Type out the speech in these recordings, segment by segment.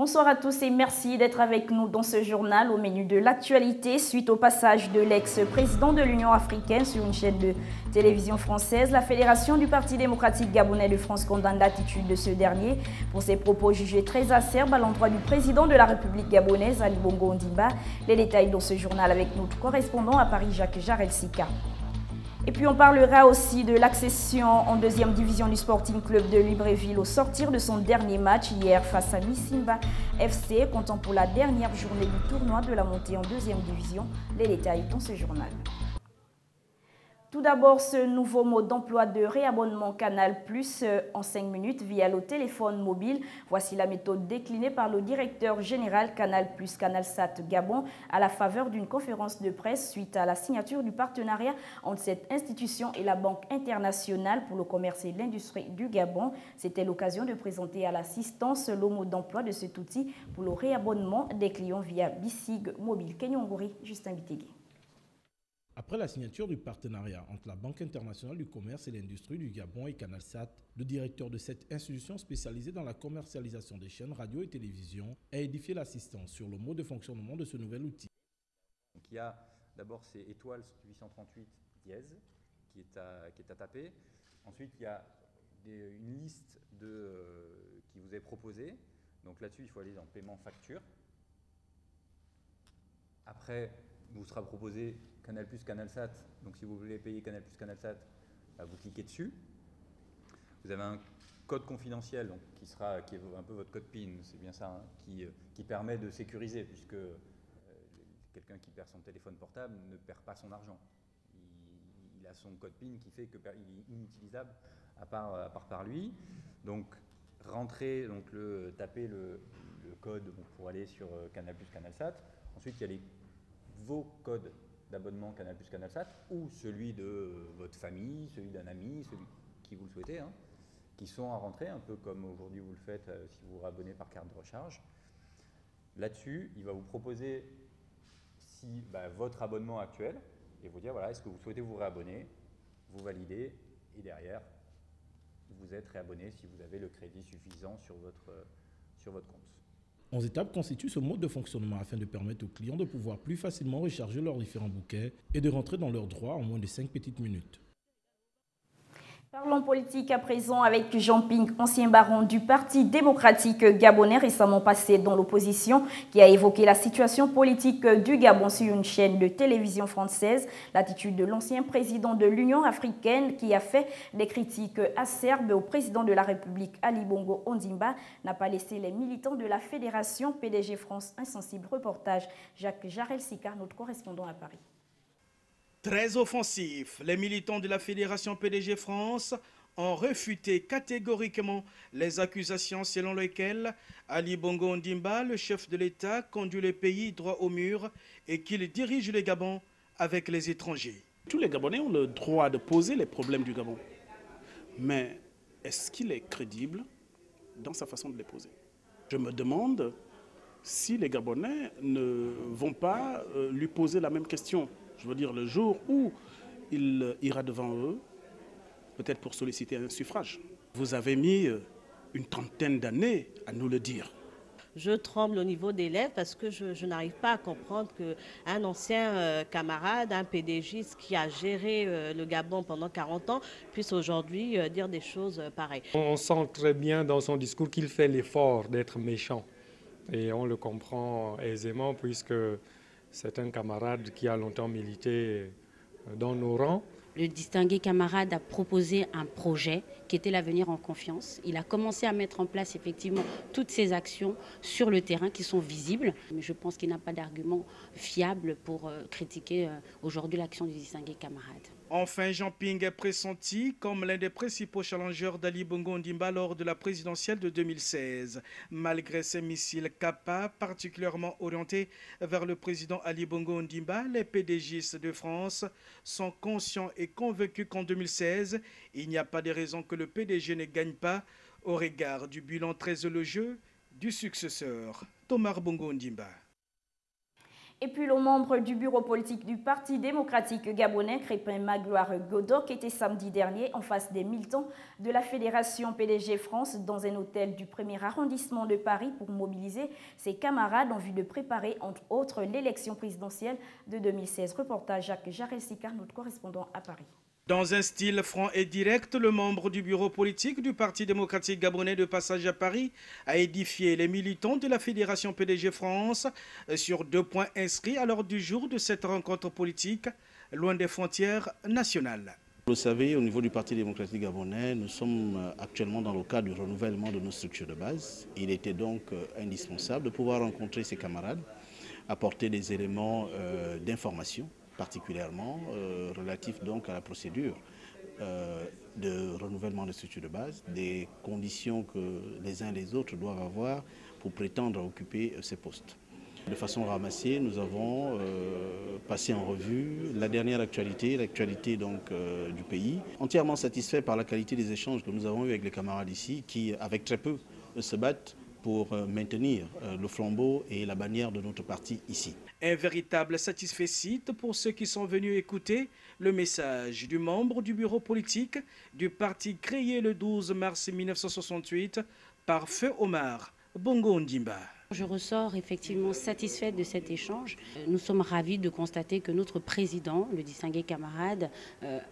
Bonsoir à tous et merci d'être avec nous dans ce journal. Au menu de l'actualité, suite au passage de l'ex-président de l'Union africaine sur une chaîne de télévision française, la Fédération du Parti démocratique gabonais de France condamne l'attitude de ce dernier pour ses propos jugés très acerbes à l'endroit du président de la République gabonaise, Ali Bongo Ondimba. Les détails dans ce journal avec notre correspondant à Paris, Jacques Jarel-Sika. Et puis on parlera aussi de l'accession en deuxième division du Sporting Club de Libreville au sortir de son dernier match hier face à Missimba FC, comptant pour la dernière journée du tournoi de la montée en deuxième division. Les détails dans ce journal. Tout d'abord, ce nouveau mode d'emploi de réabonnement Canal+ en 5 minutes via le téléphone mobile. Voici la méthode déclinée par le directeur général Canal+ Canalsat Gabon à la faveur d'une conférence de presse suite à la signature du partenariat entre cette institution et la Banque internationale pour le commerce et l'industrie du Gabon. C'était l'occasion de présenter à l'assistance le mode d'emploi de cet outil pour le réabonnement des clients via Bisig Mobile. Kenyongori, Justin Bitégui. Après la signature du partenariat entre la Banque internationale du commerce et l'industrie du Gabon et Canalsat, le directeur de cette institution spécialisée dans la commercialisation des chaînes radio et télévision a édifié l'assistance sur le mode de fonctionnement de ce nouvel outil. Donc il y a d'abord ces étoiles 838 dièse qui est à taper. Ensuite, il y a une liste qui vous est proposée. Donc là-dessus, il faut aller dans paiement facture. Après, vous sera proposé Canal+, Canalsat. Donc si vous voulez payer Canal+, Canalsat, vous cliquez dessus. Vous avez un code confidentiel donc, qui est un peu votre code PIN, c'est bien ça, hein, qui permet de sécuriser, puisque quelqu'un qui perd son téléphone portable ne perd pas son argent. Il a son code PIN qui fait qu'il est inutilisable à part par lui. Donc tapez le code pour aller sur Canal+, Canalsat. Ensuite, il y a vos codes d'abonnement Canal+, Canalsat ou celui de votre famille, celui d'un ami, celui qui vous le souhaitez, hein, qui sont à rentrer, un peu comme aujourd'hui vous le faites si vous vous abonnez par carte de recharge. Là-dessus, il va vous proposer votre abonnement actuel et vous dire, voilà, est-ce que vous souhaitez vous réabonner, vous validez et derrière, vous êtes réabonné si vous avez le crédit suffisant sur votre compte. 11 étapes constituent ce mode de fonctionnement afin de permettre aux clients de pouvoir plus facilement recharger leurs différents bouquets et de rentrer dans leurs droits en moins de 5 petites minutes. Parlons politique à présent avec Jean-Ping, ancien baron du Parti démocratique gabonais récemment passé dans l'opposition, qui a évoqué la situation politique du Gabon sur une chaîne de télévision française. L'attitude de l'ancien président de l'Union africaine, qui a fait des critiques acerbes au président de la République Ali Bongo Ondimba, n'a pas laissé les militants de la Fédération PDG France insensibles. Reportage Jacques Jarel-Sika, notre correspondant à Paris. Très offensif, les militants de la Fédération PDG France ont refuté catégoriquement les accusations selon lesquelles Ali Bongo Ondimba, le chef de l'État, conduit le pays droit au mur et qu'il dirige le Gabon avec les étrangers. Tous les Gabonais ont le droit de poser les problèmes du Gabon. Mais est-ce qu'il est crédible dans sa façon de les poser? Je me demande si les Gabonais ne vont pas lui poser la même question. Je veux dire, le jour où il ira devant eux, peut-être pour solliciter un suffrage. Vous avez mis une trentaine d'années à nous le dire. Je tremble au niveau des lèvres parce que je n'arrive pas à comprendre qu'un ancien camarade, un PDGiste qui a géré le Gabon pendant 40 ans puisse aujourd'hui dire des choses pareilles. On sent très bien dans son discours qu'il fait l'effort d'être méchant. Et on le comprend aisément puisque c'est un camarade qui a longtemps milité dans nos rangs. Le distingué camarade a proposé un projet qui était l'avenir en confiance. Il a commencé à mettre en place effectivement toutes ces actions sur le terrain qui sont visibles. Mais je pense qu'il n'a pas d'argument fiable pour critiquer aujourd'hui l'action du distingué camarade. Enfin, Jean-Ping est pressenti comme l'un des principaux challengeurs d'Ali Bongo Ondimba lors de la présidentielle de 2016. Malgré ses missiles Kappa particulièrement orientés vers le président Ali Bongo Ondimba, les PDGistes de France sont conscients et convaincus qu'en 2016, il n'y a pas de raison que le PDG ne gagne pas au regard du bilan très élogieux du successeur, Thomas Bongo Ondimba. Et puis le membre du bureau politique du Parti démocratique gabonais, Crépin Magloire Godok, était samedi dernier en face des militants de la Fédération PDG France dans un hôtel du 1er arrondissement de Paris pour mobiliser ses camarades en vue de préparer, entre autres, l'élection présidentielle de 2016. Reportage Jacques Jarel-Sika, notre correspondant à Paris. Dans un style franc et direct, le membre du bureau politique du Parti démocratique gabonais de passage à Paris a édifié les militants de la Fédération PDG France sur 2 points inscrits à l'ordre du jour de cette rencontre politique, loin des frontières nationales. Vous le savez, au niveau du Parti démocratique gabonais, nous sommes actuellement dans le cadre du renouvellement de nos structures de base. Il était donc indispensable de pouvoir rencontrer ses camarades, apporter des éléments d'information, particulièrement relatif donc à la procédure de renouvellement des structures de base, des conditions que les uns et les autres doivent avoir pour prétendre occuper ces postes. De façon ramassée, nous avons passé en revue la dernière actualité, l'actualité donc du pays, entièrement satisfait par la qualité des échanges que nous avons eus avec les camarades ici, qui avec très peu se battent pour maintenir le flambeau et la bannière de notre parti ici. Un véritable satisfecit pour ceux qui sont venus écouter le message du membre du bureau politique du parti créé le 12 mars 1968 par Feu Omar Bongo Ondimba. Je ressors effectivement satisfaite de cet échange. Nous sommes ravis de constater que notre président, le distingué camarade,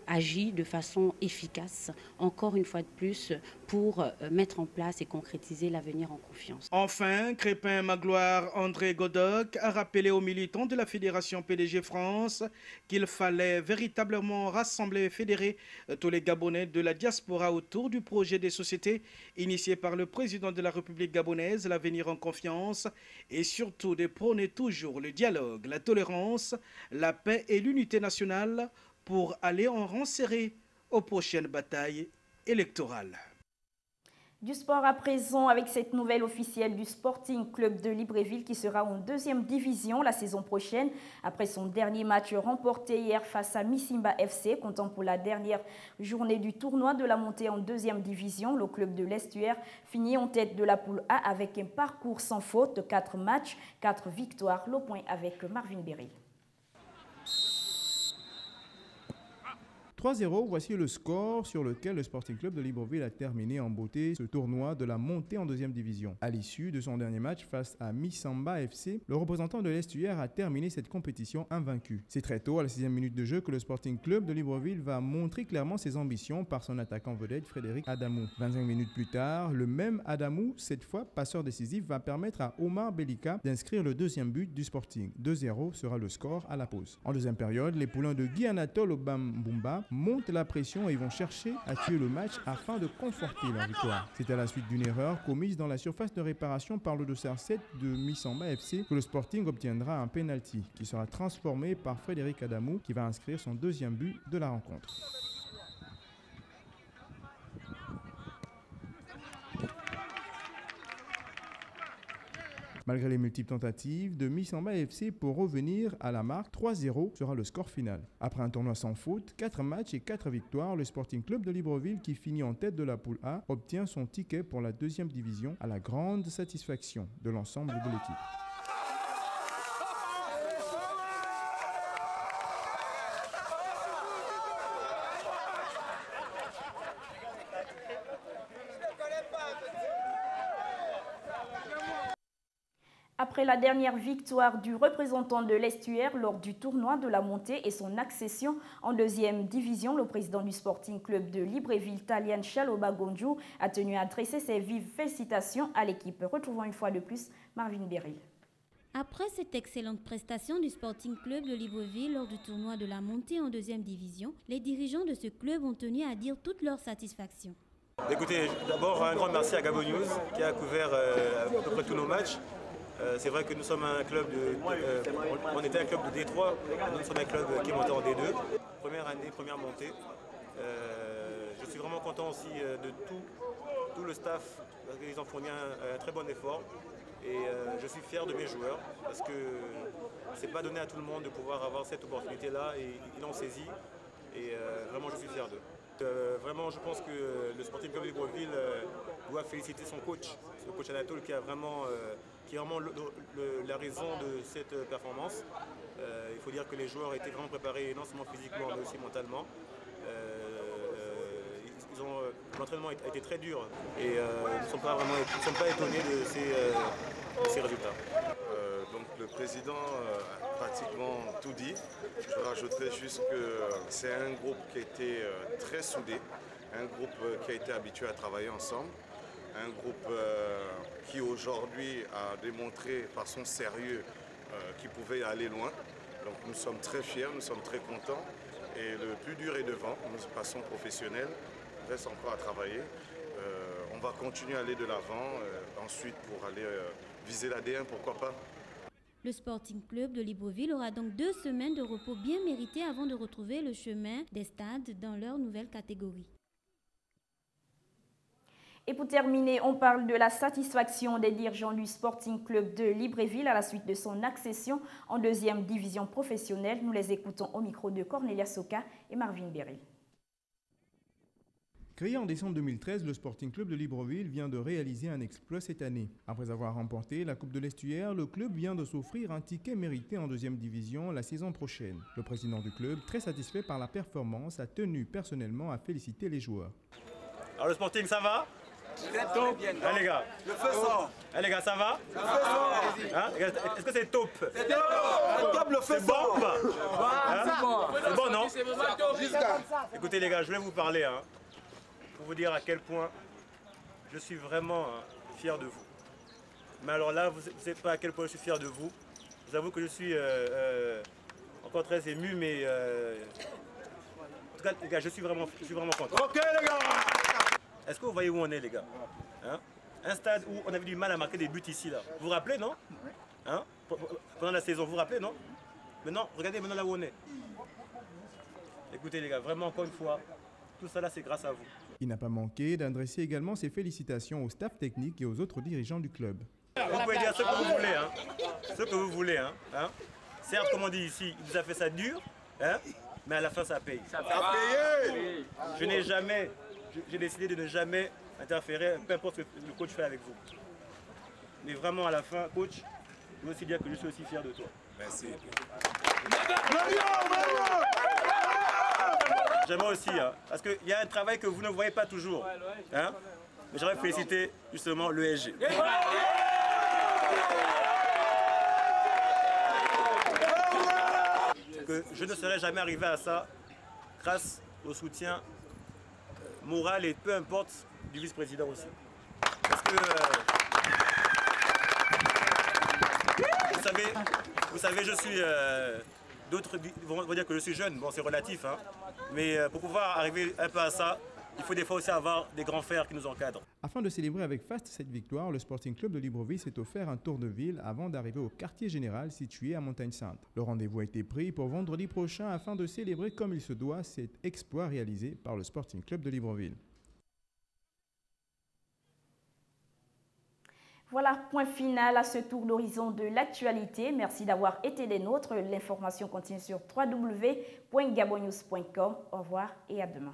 agit de façon efficace, encore une fois de plus, pour mettre en place et concrétiser l'avenir en confiance. Enfin, Crépin Magloire André Godok a rappelé aux militants de la Fédération PDG France qu'il fallait véritablement rassembler et fédérer tous les Gabonais de la diaspora autour du projet des sociétés initié par le président de la République gabonaise, l'avenir en confiance, et surtout de prôner toujours le dialogue, la tolérance, la paix et l'unité nationale pour aller en rang serré aux prochaines batailles électorales. Du sport à présent avec cette nouvelle officielle du Sporting Club de Libreville qui sera en 2e division la saison prochaine. Après son dernier match remporté hier face à Missimba FC, comptant pour la dernière journée du tournoi de la montée en 2e division, le club de l'Estuaire finit en tête de la poule A avec un parcours sans faute, 4 matchs, 4 victoires. Le point avec Marvin Beryl. 3-0, voici le score sur lequel le Sporting Club de Libreville a terminé en beauté ce tournoi de la montée en 2e division. À l'issue de son dernier match face à Misamba FC, le représentant de l'Estuaire a terminé cette compétition invaincu. C'est très tôt, à la 6e minute de jeu, que le Sporting Club de Libreville va montrer clairement ses ambitions par son attaquant vedette Frédéric Adamou. 25 minutes plus tard, le même Adamou, cette fois passeur décisif, va permettre à Omar Belika d'inscrire le 2e but du Sporting. 2-0 sera le score à la pause. En 2e période, les poulains de Guy Anatole Obambumba montent la pression et vont chercher à tuer le match afin de conforter leur victoire. C'est à la suite d'une erreur commise dans la surface de réparation par le dossard 7 de Misamba FC que le Sporting obtiendra un penalty qui sera transformé par Frédéric Adamou qui va inscrire son 2e but de la rencontre. Malgré les multiples tentatives de Misamba FC pour revenir à la marque, 3-0 sera le score final. Après un tournoi sans faute, 4 matchs et 4 victoires, le Sporting Club de Libreville, qui finit en tête de la poule A, obtient son ticket pour la 2e division à la grande satisfaction de l'ensemble de l'équipe. Après la dernière victoire du représentant de l'Estuaire lors du tournoi de la montée et son accession en 2e division, le président du Sporting Club de Libreville, Talian Chaloba Gondjou, a tenu à adresser ses vives félicitations à l'équipe. Retrouvons une fois de plus Marvin Beryl. Après cette excellente prestation du Sporting Club de Libreville lors du tournoi de la montée en 2e division, les dirigeants de ce club ont tenu à dire toute leur satisfaction. Écoutez, d'abord un grand merci à Gabon News qui a couvert à peu près tous nos matchs. C'est vrai que nous sommes un club on était un club de D3, nous sommes un club qui est monté en D2. Première année, première montée. Je suis vraiment content aussi de tout le staff parce qu'ils ont fourni un très bon effort. Et je suis fier de mes joueurs parce que c'est pas donné à tout le monde de pouvoir avoir cette opportunité-là et ils l'ont saisi. Et vraiment je suis fier d'eux. Vraiment je pense que le Sporting Club de Libreville doit féliciter son coach, le coach Anatole qui qui est vraiment la raison de cette performance. Il faut dire que les joueurs étaient vraiment préparés, non seulement physiquement, mais aussi mentalement. L'entraînement a été très dur et nous ne sommes pas étonnés de ces résultats. Donc le président a pratiquement tout dit. Je rajouterais juste que c'est un groupe qui a été très soudé, un groupe qui a été habitué à travailler ensemble, un groupe qui aujourd'hui a démontré par son sérieux qu'il pouvait aller loin. Donc nous sommes très fiers, nous sommes très contents et le plus dur est devant. Nous passons professionnels, il reste encore à travailler. On va continuer à aller de l'avant, ensuite pour aller viser la D1, pourquoi pas. Le Sporting Club de Libreville aura donc 2 semaines de repos bien méritées avant de retrouver le chemin des stades dans leur nouvelle catégorie. Et pour terminer, on parle de la satisfaction des dirigeants du Sporting Club de Libreville à la suite de son accession en 2e division professionnelle. Nous les écoutons au micro de Cornelia Soka et Marvin Beryl. Créé en décembre 2013, le Sporting Club de Libreville vient de réaliser un exploit cette année. Après avoir remporté la Coupe de l'Estuaire, le club vient de s'offrir un ticket mérité en 2e division la saison prochaine. Le président du club, très satisfait par la performance, a tenu personnellement à féliciter les joueurs. Alors le Sporting, ça va? Ah les gars, le feu sort. Ah les gars, ça va? Le feu sort. Hein? Est-ce que c'est top? C'est top, le feu sort. C'est bon ou pas? C'est bon, non? Écoutez les gars, je voulais vous parler pour vous dire à quel point je suis vraiment fier de vous. Mais alors là, vous ne savez pas à quel point je suis fier de vous. Je vous avoue que je suis encore très ému, mais en tout cas, les gars, je suis vraiment content. Ok les gars. Est-ce que vous voyez où on est, les gars? Un stade où on avait du mal à marquer des buts ici, là. Vous vous rappelez, non? Pendant la saison, vous vous rappelez, non? Maintenant, regardez maintenant là où on est. Écoutez, les gars, vraiment, encore une fois, tout ça là, c'est grâce à vous. Il n'a pas manqué d'adresser également ses félicitations au staff technique et aux autres dirigeants du club. Vous pouvez dire ce que vous voulez, ce que vous voulez. Certes, comme on dit ici, il nous a fait ça dur, mais à la fin, ça paye. Ça a payé. Je n'ai jamais... J'ai décidé de ne jamais interférer, peu importe ce que le coach fait avec vous. Mais vraiment, à la fin, coach, je veux aussi dire que je suis aussi fier de toi. Merci. J'aimerais aussi, parce qu'il y a un travail que vous ne voyez pas toujours. Mais j'aimerais féliciter justement l'ESG. Que je ne serais jamais arrivé à ça grâce au soutien moral et peu importe du vice-président aussi. Parce que vous savez, je suis d'autres vont dire que je suis jeune, bon c'est relatif, mais pour pouvoir arriver un peu à ça, il faut des fois aussi avoir des grands frères qui nous encadrent. Afin de célébrer avec faste cette victoire, le Sporting Club de Libreville s'est offert un tour de ville avant d'arriver au quartier général situé à Montagne-Sainte. Le rendez-vous a été pris pour vendredi prochain afin de célébrer comme il se doit cet exploit réalisé par le Sporting Club de Libreville. Voilà, point final à ce tour d'horizon de l'actualité. Merci d'avoir été des nôtres. L'information continue sur www.gabonnews.com. Au revoir et à demain.